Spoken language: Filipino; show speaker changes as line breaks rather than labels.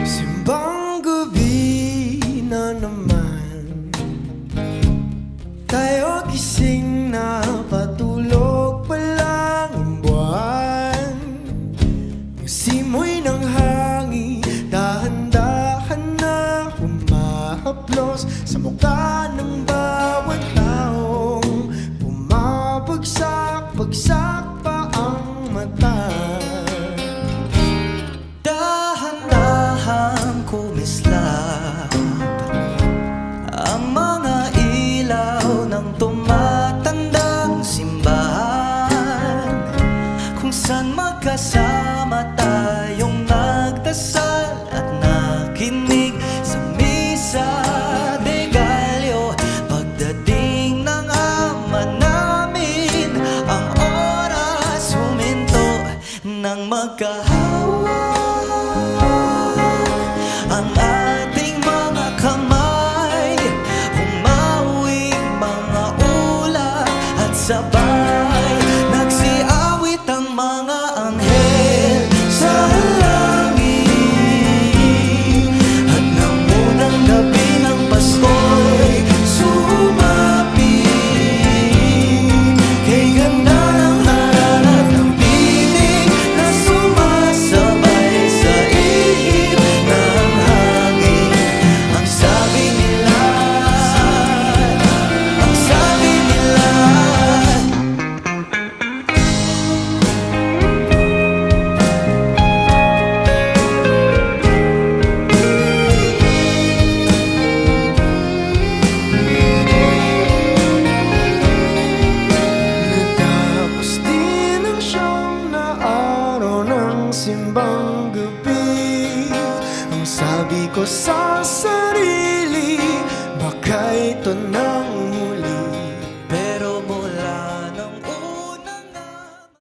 Simbang gabi na naman, tayo gising na, patulog pa lang ang buwan. Ang simoy ng hangin, dahan-dahan na humahaplos sa mukha ng bawat taong bumabagsak-bagsak pa ang mata.
Dahan-dahan kumislap ang mga ilaw ng tumatandang simbahan, kung saan magkasama tayong nagdasal at nakinig sa misa de Gallo. Pagdating ng Ama namin, ang oras huminto ng magkahawak ang ating mga kamay, humawing mga ulap at sabay nagsiawit ang mga anghel sa langit. At nang unang gabi ng Pasko'y sumapit, kay ganda ng harap ng piling na sumasabay sa ihip ng hangin. Ang sabi nila, ang sabi nila,
Natapos din ang siyam na araw ng simbang gabi. Ang sabi ko sa sarili, baka ito nang